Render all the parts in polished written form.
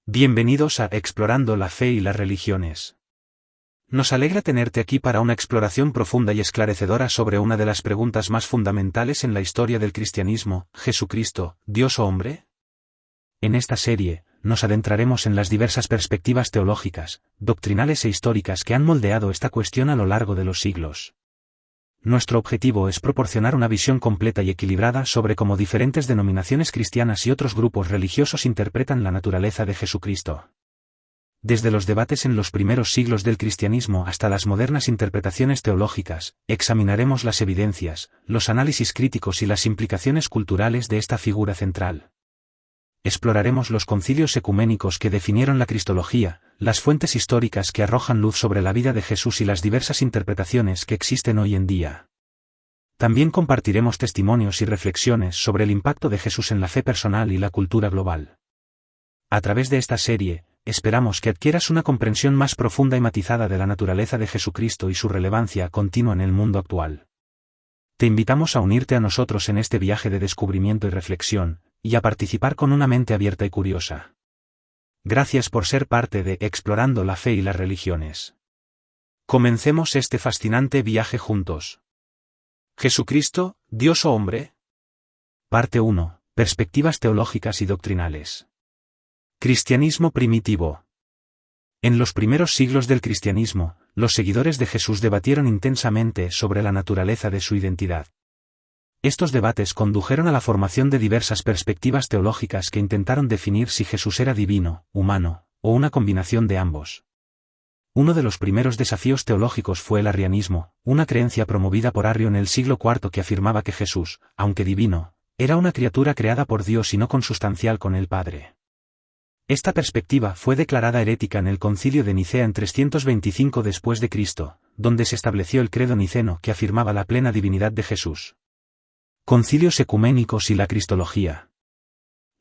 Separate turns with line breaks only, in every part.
Bienvenidos a Explorando la Fe y las Religiones. Nos alegra tenerte aquí para una exploración profunda y esclarecedora sobre una de las preguntas más fundamentales en la historia del cristianismo: ¿Jesucristo, Dios o hombre? En esta serie, nos adentraremos en las diversas perspectivas teológicas, doctrinales e históricas que han moldeado esta cuestión a lo largo de los siglos. Nuestro objetivo es proporcionar una visión completa y equilibrada sobre cómo diferentes denominaciones cristianas y otros grupos religiosos interpretan la naturaleza de Jesucristo. Desde los debates en los primeros siglos del cristianismo hasta las modernas interpretaciones teológicas, examinaremos las evidencias, los análisis críticos y las implicaciones culturales de esta figura central. Exploraremos los concilios ecuménicos que definieron la cristología, las fuentes históricas que arrojan luz sobre la vida de Jesús y las diversas interpretaciones que existen hoy en día. También compartiremos testimonios y reflexiones sobre el impacto de Jesús en la fe personal y la cultura global. A través de esta serie, esperamos que adquieras una comprensión más profunda y matizada de la naturaleza de Jesucristo y su relevancia continua en el mundo actual. Te invitamos a unirte a nosotros en este viaje de descubrimiento y reflexión, y a participar con una mente abierta y curiosa. Gracias por ser parte de Explorando la Fe y las Religiones. Comencemos este fascinante viaje juntos. ¿Jesucristo, Dios o hombre? Parte 1. Perspectivas teológicas y doctrinales. Cristianismo primitivo. En los primeros siglos del cristianismo, los seguidores de Jesús debatieron intensamente sobre la naturaleza de su identidad. Estos debates condujeron a la formación de diversas perspectivas teológicas que intentaron definir si Jesús era divino, humano, o una combinación de ambos. Uno de los primeros desafíos teológicos fue el arrianismo, una creencia promovida por Arrio en el siglo IV que afirmaba que Jesús, aunque divino, era una criatura creada por Dios y no consustancial con el Padre. Esta perspectiva fue declarada herética en el Concilio de Nicea en 325 después de Cristo, donde se estableció el credo niceno que afirmaba la plena divinidad de Jesús. Concilios ecuménicos y la cristología.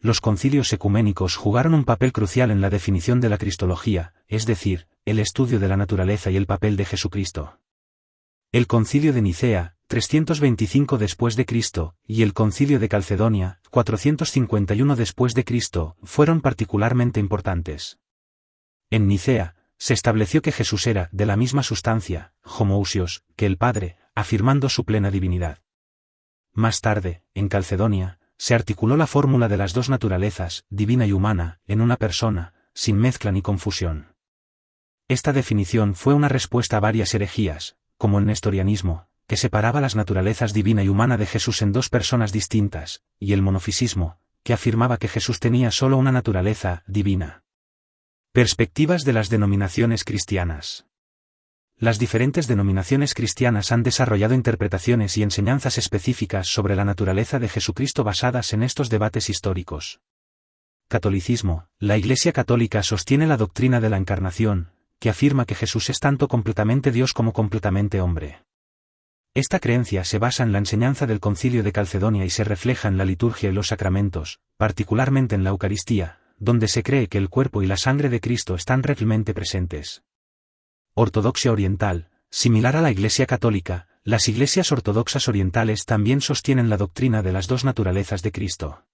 Los concilios ecuménicos jugaron un papel crucial en la definición de la cristología, es decir, el estudio de la naturaleza y el papel de Jesucristo. El Concilio de Nicea, 325 después de Cristo, y el Concilio de Calcedonia, 451 después de Cristo, fueron particularmente importantes. En Nicea, se estableció que Jesús era de la misma sustancia, homoousios, que el Padre, afirmando su plena divinidad. Más tarde, en Calcedonia, se articuló la fórmula de las dos naturalezas, divina y humana, en una persona, sin mezcla ni confusión. Esta definición fue una respuesta a varias herejías, como el nestorianismo, que separaba las naturalezas divina y humana de Jesús en dos personas distintas, y el monofisismo, que afirmaba que Jesús tenía solo una naturaleza divina. Perspectivas de las denominaciones cristianas. Las diferentes denominaciones cristianas han desarrollado interpretaciones y enseñanzas específicas sobre la naturaleza de Jesucristo basadas en estos debates históricos. Catolicismo. La Iglesia Católica sostiene la doctrina de la Encarnación, que afirma que Jesús es tanto completamente Dios como completamente hombre. Esta creencia se basa en la enseñanza del Concilio de Calcedonia y se refleja en la liturgia y los sacramentos, particularmente en la Eucaristía, donde se cree que el cuerpo y la sangre de Cristo están realmente presentes. Ortodoxia oriental. Similar a la Iglesia Católica, las iglesias ortodoxas orientales también sostienen la doctrina de las dos naturalezas de Cristo.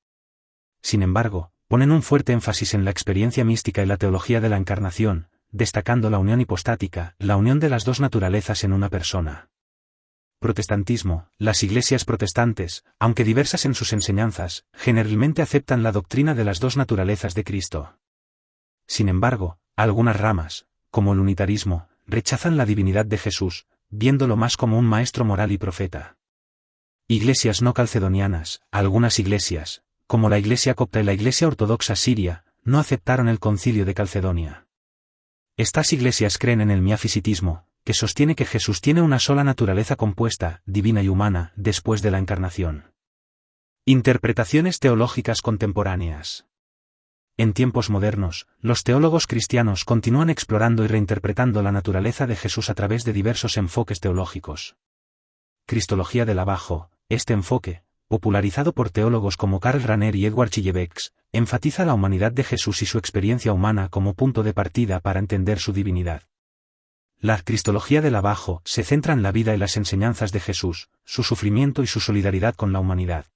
Sin embargo, ponen un fuerte énfasis en la experiencia mística y la teología de la Encarnación, destacando la unión hipostática, la unión de las dos naturalezas en una persona. Protestantismo. Las iglesias protestantes, aunque diversas en sus enseñanzas, generalmente aceptan la doctrina de las dos naturalezas de Cristo. Sin embargo, algunas ramas, como el unitarismo, rechazan la divinidad de Jesús, viéndolo más como un maestro moral y profeta. Iglesias no calcedonianas. Algunas iglesias, como la Iglesia copta y la Iglesia ortodoxa siria, no aceptaron el Concilio de Calcedonia. Estas iglesias creen en el miafisitismo, que sostiene que Jesús tiene una sola naturaleza compuesta, divina y humana, después de la encarnación. Interpretaciones teológicas contemporáneas. En tiempos modernos, los teólogos cristianos continúan explorando y reinterpretando la naturaleza de Jesús a través de diversos enfoques teológicos. Cristología del abajo. Este enfoque, popularizado por teólogos como Karl Rahner y Edward Schillebeeckx, enfatiza la humanidad de Jesús y su experiencia humana como punto de partida para entender su divinidad. La cristología del abajo se centra en la vida y las enseñanzas de Jesús, su sufrimiento y su solidaridad con la humanidad.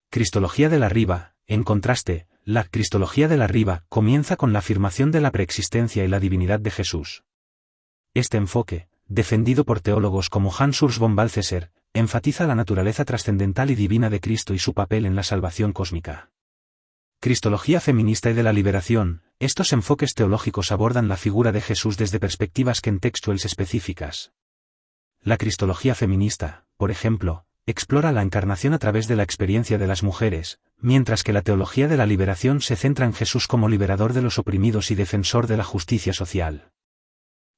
Cristología del arriba, en contraste, La Cristología de la Riva comienza con la afirmación de la preexistencia y la divinidad de Jesús. Este enfoque, defendido por teólogos como Hans Urs von Balthasar, enfatiza la naturaleza trascendental y divina de Cristo y su papel en la salvación cósmica. Cristología feminista y de la liberación. Estos enfoques teológicos abordan la figura de Jesús desde perspectivas contextuales específicas. La cristología feminista, por ejemplo, explora la encarnación a través de la experiencia de las mujeres, mientras que la teología de la liberación se centra en Jesús como liberador de los oprimidos y defensor de la justicia social.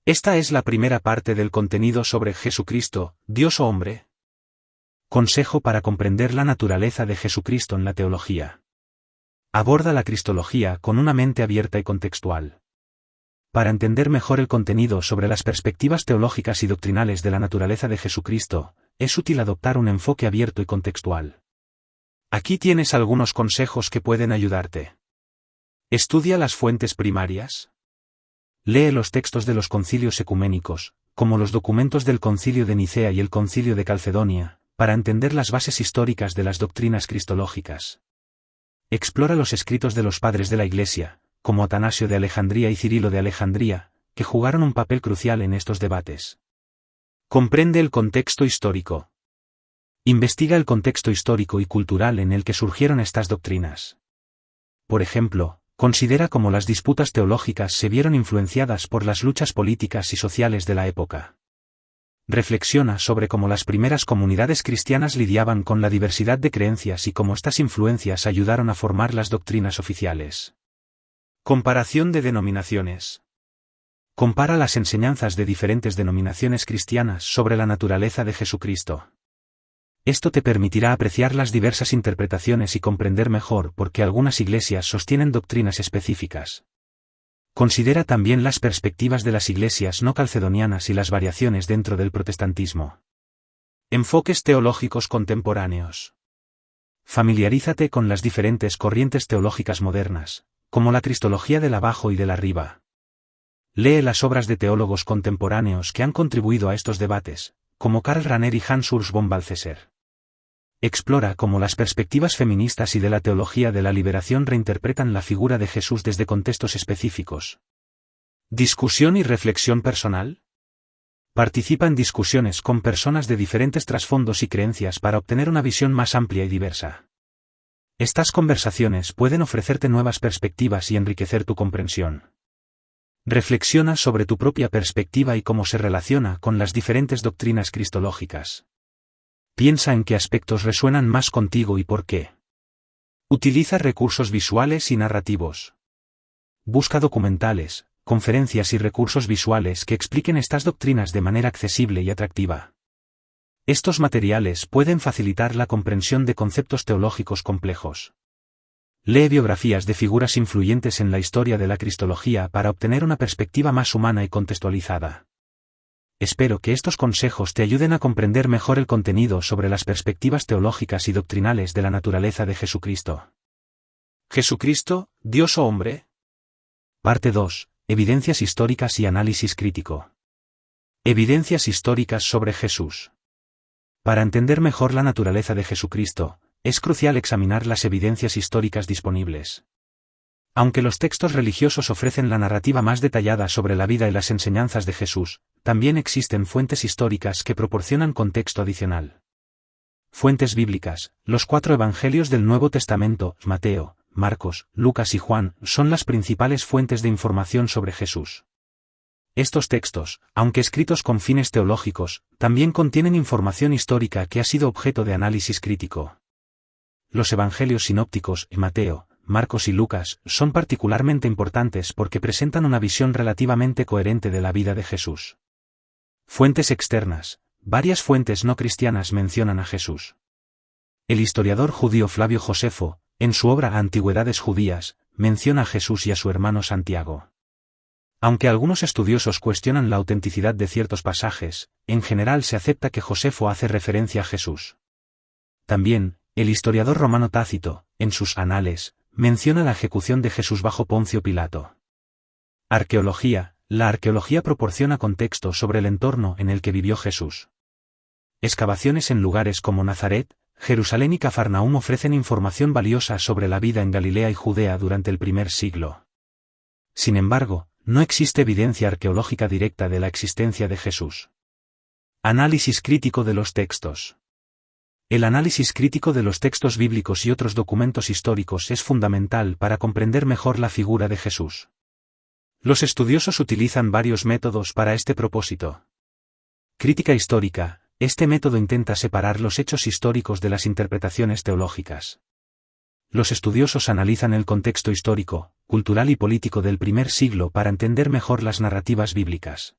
Esta es la primera parte del contenido sobre Jesucristo, Dios o hombre. Consejo para comprender la naturaleza de Jesucristo en la teología. Aborda la cristología con una mente abierta y contextual. Para entender mejor el contenido sobre las perspectivas teológicas y doctrinales de la naturaleza de Jesucristo, es útil adoptar un enfoque abierto y contextual. Aquí tienes algunos consejos que pueden ayudarte. Estudia las fuentes primarias. Lee los textos de los concilios ecuménicos, como los documentos del Concilio de Nicea y el Concilio de Calcedonia, para entender las bases históricas de las doctrinas cristológicas. Explora los escritos de los padres de la Iglesia, como Atanasio de Alejandría y Cirilo de Alejandría, que jugaron un papel crucial en estos debates. Comprende el contexto histórico. Investiga el contexto histórico y cultural en el que surgieron estas doctrinas. Por ejemplo, considera cómo las disputas teológicas se vieron influenciadas por las luchas políticas y sociales de la época. Reflexiona sobre cómo las primeras comunidades cristianas lidiaban con la diversidad de creencias y cómo estas influencias ayudaron a formar las doctrinas oficiales. Comparación de denominaciones. Compara las enseñanzas de diferentes denominaciones cristianas sobre la naturaleza de Jesucristo. Esto te permitirá apreciar las diversas interpretaciones y comprender mejor por qué algunas iglesias sostienen doctrinas específicas. Considera también las perspectivas de las iglesias no calcedonianas y las variaciones dentro del protestantismo. Enfoques teológicos contemporáneos. Familiarízate con las diferentes corrientes teológicas modernas, como la cristología del abajo y del arriba. Lee las obras de teólogos contemporáneos que han contribuido a estos debates, como Karl Rahner y Hans Urs von Balthasar. Explora cómo las perspectivas feministas y de la teología de la liberación reinterpretan la figura de Jesús desde contextos específicos. ¿Discusión y reflexión personal? Participa en discusiones con personas de diferentes trasfondos y creencias para obtener una visión más amplia y diversa. Estas conversaciones pueden ofrecerte nuevas perspectivas y enriquecer tu comprensión. Reflexiona sobre tu propia perspectiva y cómo se relaciona con las diferentes doctrinas cristológicas. Piensa en qué aspectos resuenan más contigo y por qué. Utiliza recursos visuales y narrativos. Busca documentales, conferencias y recursos visuales que expliquen estas doctrinas de manera accesible y atractiva. Estos materiales pueden facilitar la comprensión de conceptos teológicos complejos. Lee biografías de figuras influyentes en la historia de la cristología para obtener una perspectiva más humana y contextualizada. Espero que estos consejos te ayuden a comprender mejor el contenido sobre las perspectivas teológicas y doctrinales de la naturaleza de Jesucristo. ¿Jesucristo, Dios o hombre? Parte 2. Evidencias históricas y análisis crítico. Evidencias históricas sobre Jesús. Para entender mejor la naturaleza de Jesucristo, es crucial examinar las evidencias históricas disponibles. Aunque los textos religiosos ofrecen la narrativa más detallada sobre la vida y las enseñanzas de Jesús, también existen fuentes históricas que proporcionan contexto adicional. Fuentes bíblicas. Los 4 evangelios del Nuevo Testamento, Mateo, Marcos, Lucas y Juan, son las principales fuentes de información sobre Jesús. Estos textos, aunque escritos con fines teológicos, también contienen información histórica que ha sido objeto de análisis crítico. Los evangelios sinópticos, Mateo, Marcos y Lucas, son particularmente importantes porque presentan una visión relativamente coherente de la vida de Jesús. Fuentes externas. Varias fuentes no cristianas mencionan a Jesús. El historiador judío Flavio Josefo, en su obra Antigüedades Judías, menciona a Jesús y a su hermano Santiago. Aunque algunos estudiosos cuestionan la autenticidad de ciertos pasajes, en general se acepta que Josefo hace referencia a Jesús. También, el historiador romano Tácito, en sus Anales, menciona la ejecución de Jesús bajo Poncio Pilato. Arqueología. La arqueología proporciona contexto sobre el entorno en el que vivió Jesús. Excavaciones en lugares como Nazaret, Jerusalén y Cafarnaúm ofrecen información valiosa sobre la vida en Galilea y Judea durante el primer siglo. Sin embargo, no existe evidencia arqueológica directa de la existencia de Jesús. Análisis crítico de los textos. El análisis crítico de los textos bíblicos y otros documentos históricos es fundamental para comprender mejor la figura de Jesús. Los estudiosos utilizan varios métodos para este propósito. Crítica histórica. Este método intenta separar los hechos históricos de las interpretaciones teológicas. Los estudiosos analizan el contexto histórico, cultural y político del primer siglo para entender mejor las narrativas bíblicas.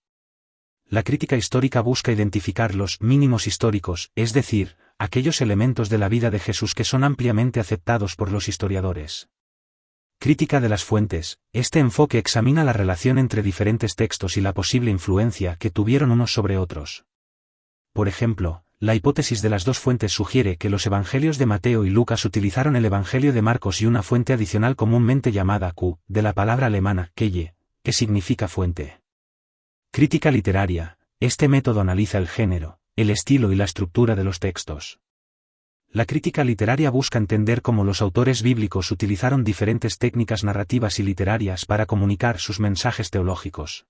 La crítica histórica busca identificar los mínimos históricos, es decir, aquellos elementos de la vida de Jesús que son ampliamente aceptados por los historiadores. Crítica de las fuentes. Este enfoque examina la relación entre diferentes textos y la posible influencia que tuvieron unos sobre otros. Por ejemplo, la hipótesis de las dos fuentes sugiere que los evangelios de Mateo y Lucas utilizaron el evangelio de Marcos y una fuente adicional comúnmente llamada Q, de la palabra alemana Quelle, que significa fuente. Crítica literaria. Este método analiza el género, el estilo y la estructura de los textos. La crítica literaria busca entender cómo los autores bíblicos utilizaron diferentes técnicas narrativas y literarias para comunicar sus mensajes teológicos.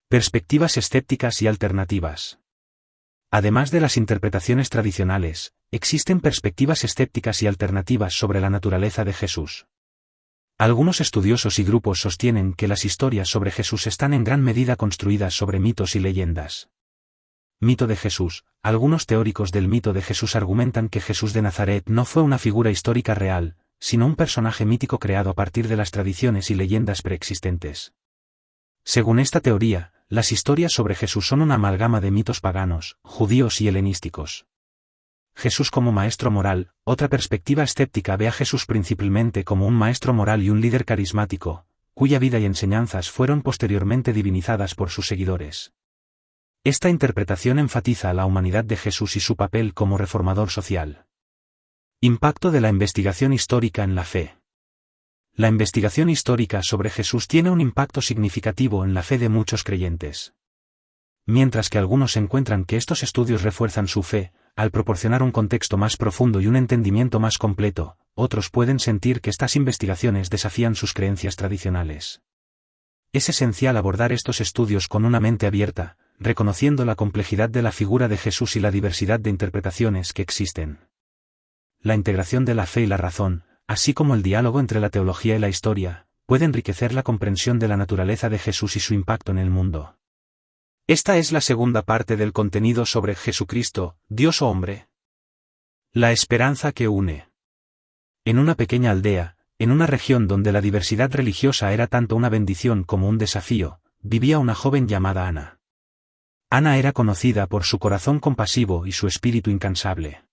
Perspectivas escépticas y alternativas. Además de las interpretaciones tradicionales, existen perspectivas escépticas y alternativas sobre la naturaleza de Jesús. Algunos estudiosos y grupos sostienen que las historias sobre Jesús están en gran medida construidas sobre mitos y leyendas. Mito de Jesús. Algunos teóricos del mito de Jesús argumentan que Jesús de Nazaret no fue una figura histórica real, sino un personaje mítico creado a partir de las tradiciones y leyendas preexistentes. Según esta teoría, las historias sobre Jesús son una amalgama de mitos paganos, judíos y helenísticos. Jesús como maestro moral. Otra perspectiva escéptica ve a Jesús principalmente como un maestro moral y un líder carismático, cuya vida y enseñanzas fueron posteriormente divinizadas por sus seguidores. Esta interpretación enfatiza la humanidad de Jesús y su papel como reformador social. Impacto de la investigación histórica en la fe. La investigación histórica sobre Jesús tiene un impacto significativo en la fe de muchos creyentes. Mientras que algunos encuentran que estos estudios refuerzan su fe, al proporcionar un contexto más profundo y un entendimiento más completo, otros pueden sentir que estas investigaciones desafían sus creencias tradicionales. Es esencial abordar estos estudios con una mente abierta, reconociendo la complejidad de la figura de Jesús y la diversidad de interpretaciones que existen. La integración de la fe y la razón, así como el diálogo entre la teología y la historia, puede enriquecer la comprensión de la naturaleza de Jesús y su impacto en el mundo. Esta es la segunda parte del contenido sobre Jesucristo, Dios o hombre. La esperanza que une. En una pequeña aldea, en una región donde la diversidad religiosa era tanto una bendición como un desafío, vivía una joven llamada Ana. Ana era conocida por su corazón compasivo y su espíritu incansable.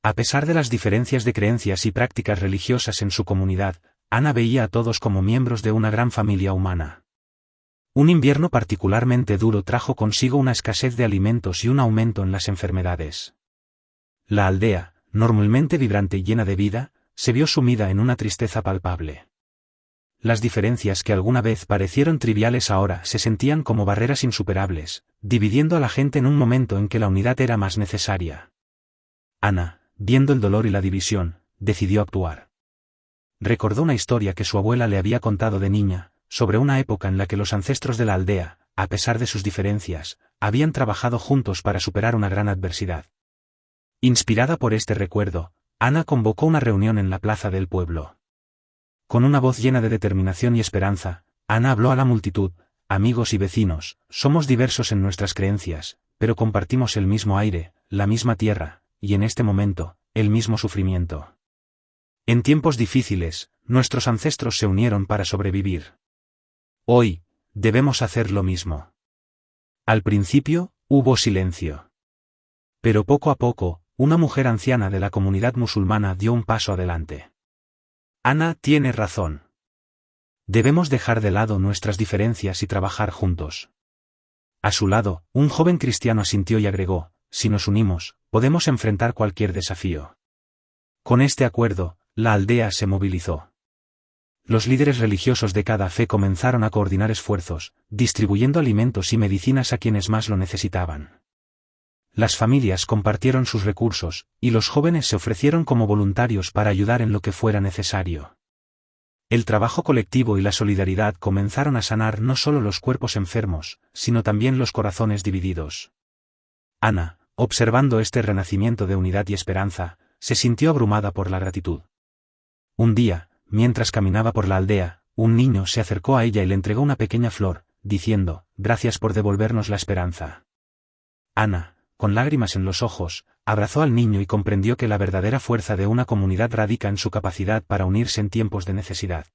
A pesar de las diferencias de creencias y prácticas religiosas en su comunidad, Ana veía a todos como miembros de una gran familia humana. Un invierno particularmente duro trajo consigo una escasez de alimentos y un aumento en las enfermedades. La aldea, normalmente vibrante y llena de vida, se vio sumida en una tristeza palpable. Las diferencias que alguna vez parecieron triviales ahora se sentían como barreras insuperables, dividiendo a la gente en un momento en que la unidad era más necesaria. Ana, viendo el dolor y la división, decidió actuar. Recordó una historia que su abuela le había contado de niña, sobre una época en la que los ancestros de la aldea, a pesar de sus diferencias, habían trabajado juntos para superar una gran adversidad. Inspirada por este recuerdo, Ana convocó una reunión en la plaza del pueblo. Con una voz llena de determinación y esperanza, Ana habló a la multitud: amigos y vecinos, somos diversos en nuestras creencias, pero compartimos el mismo aire, la misma tierra, y en este momento, el mismo sufrimiento. En tiempos difíciles, nuestros ancestros se unieron para sobrevivir. Hoy, debemos hacer lo mismo. Al principio, hubo silencio. Pero poco a poco, una mujer anciana de la comunidad musulmana dio un paso adelante. Ana tiene razón. Debemos dejar de lado nuestras diferencias y trabajar juntos. A su lado, un joven cristiano asintió y agregó: si nos unimos, podemos enfrentar cualquier desafío. Con este acuerdo, la aldea se movilizó. Los líderes religiosos de cada fe comenzaron a coordinar esfuerzos, distribuyendo alimentos y medicinas a quienes más lo necesitaban. Las familias compartieron sus recursos, y los jóvenes se ofrecieron como voluntarios para ayudar en lo que fuera necesario. El trabajo colectivo y la solidaridad comenzaron a sanar no solo los cuerpos enfermos, sino también los corazones divididos. Ana, observando este renacimiento de unidad y esperanza, se sintió abrumada por la gratitud. Un día, mientras caminaba por la aldea, un niño se acercó a ella y le entregó una pequeña flor, diciendo: «Gracias por devolvernos la esperanza». Ana, con lágrimas en los ojos, abrazó al niño y comprendió que la verdadera fuerza de una comunidad radica en su capacidad para unirse en tiempos de necesidad.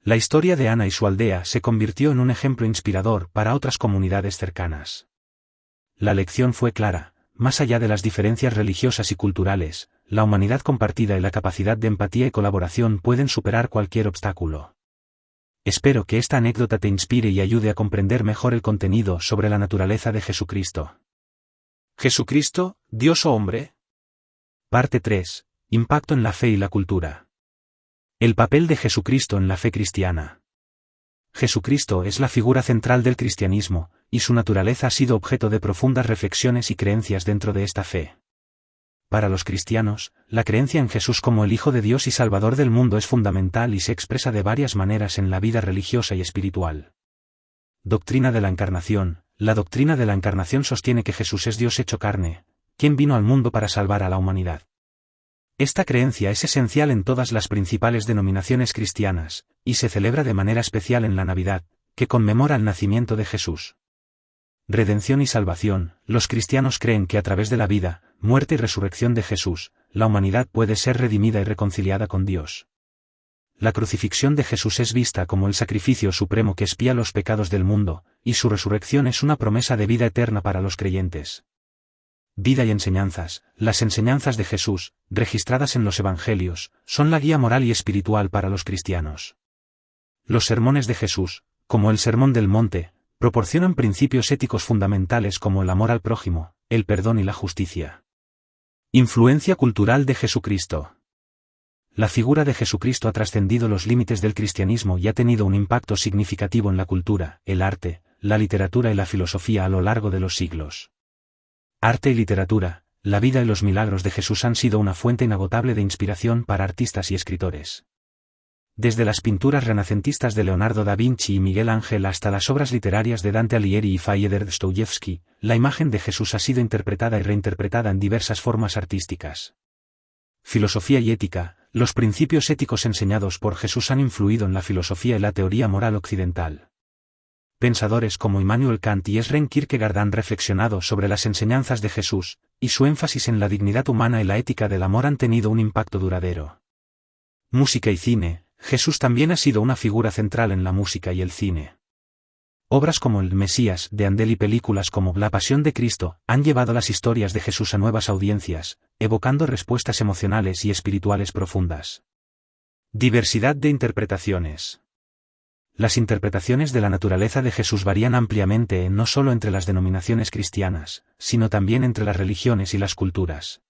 La historia de Ana y su aldea se convirtió en un ejemplo inspirador para otras comunidades cercanas. La lección fue clara: más allá de las diferencias religiosas y culturales, la humanidad compartida y la capacidad de empatía y colaboración pueden superar cualquier obstáculo. Espero que esta anécdota te inspire y ayude a comprender mejor el contenido sobre la naturaleza de Jesucristo. ¿Jesucristo, Dios o hombre? Parte 3. Impacto en la fe y la cultura. El papel de Jesucristo en la fe cristiana. Jesucristo es la figura central del cristianismo, y su naturaleza ha sido objeto de profundas reflexiones y creencias dentro de esta fe. Para los cristianos, la creencia en Jesús como el Hijo de Dios y Salvador del mundo es fundamental y se expresa de varias maneras en la vida religiosa y espiritual. Doctrina de la Encarnación. La doctrina de la Encarnación sostiene que Jesús es Dios hecho carne, quien vino al mundo para salvar a la humanidad. Esta creencia es esencial en todas las principales denominaciones cristianas, y se celebra de manera especial en la Navidad, que conmemora el nacimiento de Jesús. Redención y salvación. Los cristianos creen que a través de la vida, muerte y resurrección de Jesús, la humanidad puede ser redimida y reconciliada con Dios. La crucifixión de Jesús es vista como el sacrificio supremo que expía los pecados del mundo, y su resurrección es una promesa de vida eterna para los creyentes. Vida y enseñanzas. Las enseñanzas de Jesús, registradas en los Evangelios, son la guía moral y espiritual para los cristianos. Los sermones de Jesús, como el Sermón del Monte, proporcionan principios éticos fundamentales como el amor al prójimo, el perdón y la justicia. Influencia cultural de Jesucristo. La figura de Jesucristo ha trascendido los límites del cristianismo y ha tenido un impacto significativo en la cultura, el arte, la literatura y la filosofía a lo largo de los siglos. Arte y literatura. La vida y los milagros de Jesús han sido una fuente inagotable de inspiración para artistas y escritores. Desde las pinturas renacentistas de Leonardo da Vinci y Miguel Ángel hasta las obras literarias de Dante Alighieri y Fyodor Dostoyevsky, la imagen de Jesús ha sido interpretada y reinterpretada en diversas formas artísticas. Filosofía y ética. Los principios éticos enseñados por Jesús han influido en la filosofía y la teoría moral occidental. Pensadores como Immanuel Kant y Søren Kierkegaard han reflexionado sobre las enseñanzas de Jesús, y su énfasis en la dignidad humana y la ética del amor han tenido un impacto duradero. Música y cine. Jesús también ha sido una figura central en la música y el cine. Obras como El Mesías de Handel y películas como La Pasión de Cristo han llevado las historias de Jesús a nuevas audiencias, evocando respuestas emocionales y espirituales profundas. Diversidad de interpretaciones. Las interpretaciones de la naturaleza de Jesús varían ampliamente no solo entre las denominaciones cristianas, sino también entre las religiones y las culturas.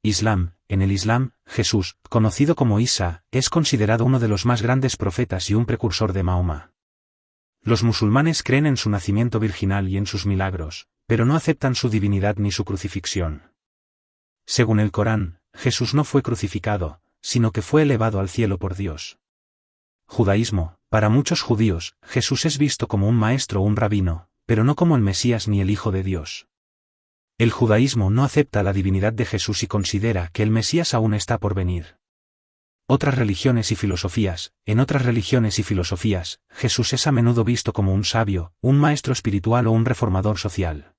Islam. En el Islam, Jesús, conocido como Isa, es considerado uno de los más grandes profetas y un precursor de Mahoma. Los musulmanes creen en su nacimiento virginal y en sus milagros, pero no aceptan su divinidad ni su crucifixión. Según el Corán, Jesús no fue crucificado, sino que fue elevado al cielo por Dios. Judaísmo. Para muchos judíos, Jesús es visto como un maestro o un rabino, pero no como el Mesías ni el Hijo de Dios. El judaísmo no acepta la divinidad de Jesús y considera que el Mesías aún está por venir. Otras religiones y filosofías. En otras religiones y filosofías, Jesús es a menudo visto como un sabio, un maestro espiritual o un reformador social.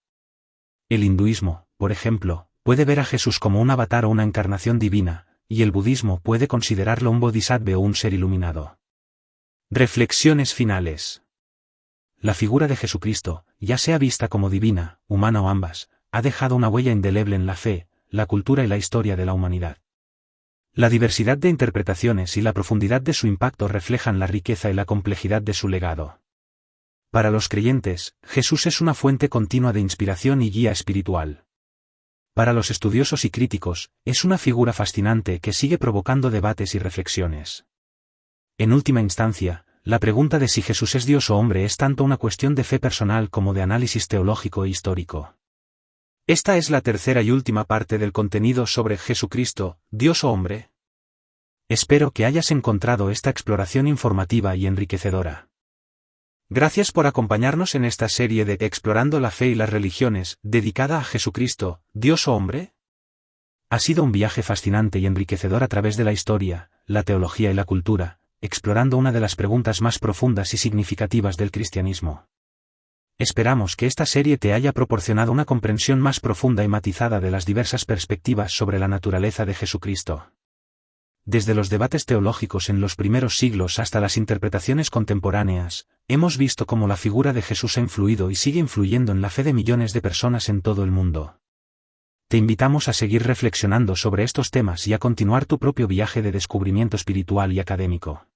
El hinduismo, por ejemplo, puede ver a Jesús como un avatar o una encarnación divina, y el budismo puede considerarlo un bodhisattva o un ser iluminado. Reflexiones finales. La figura de Jesucristo, ya sea vista como divina, humana o ambas, ha dejado una huella indeleble en la fe, la cultura y la historia de la humanidad. La diversidad de interpretaciones y la profundidad de su impacto reflejan la riqueza y la complejidad de su legado. Para los creyentes, Jesús es una fuente continua de inspiración y guía espiritual. Para los estudiosos y críticos, es una figura fascinante que sigue provocando debates y reflexiones. En última instancia, la pregunta de si Jesús es Dios o hombre es tanto una cuestión de fe personal como de análisis teológico e histórico. Esta es la tercera y última parte del contenido sobre Jesucristo, Dios o hombre. Espero que hayas encontrado esta exploración informativa y enriquecedora. Gracias por acompañarnos en esta serie de Explorando la Fe y las Religiones, dedicada a Jesucristo, Dios o hombre. Ha sido un viaje fascinante y enriquecedor a través de la historia, la teología y la cultura, explorando una de las preguntas más profundas y significativas del cristianismo. Esperamos que esta serie te haya proporcionado una comprensión más profunda y matizada de las diversas perspectivas sobre la naturaleza de Jesucristo. Desde los debates teológicos en los primeros siglos hasta las interpretaciones contemporáneas, hemos visto cómo la figura de Jesús ha influido y sigue influyendo en la fe de millones de personas en todo el mundo. Te invitamos a seguir reflexionando sobre estos temas y a continuar tu propio viaje de descubrimiento espiritual y académico.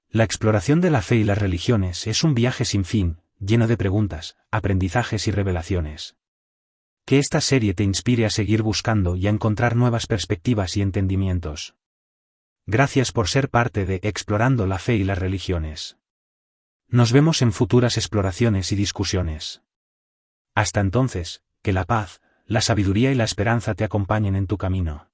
La exploración de la fe y las religiones es un viaje sin fin, lleno de preguntas, aprendizajes y revelaciones. Que esta serie te inspire a seguir buscando y a encontrar nuevas perspectivas y entendimientos. Gracias por ser parte de Explorando la Fe y las Religiones. Nos vemos en futuras exploraciones y discusiones. Hasta entonces, que la paz, la sabiduría y la esperanza te acompañen en tu camino.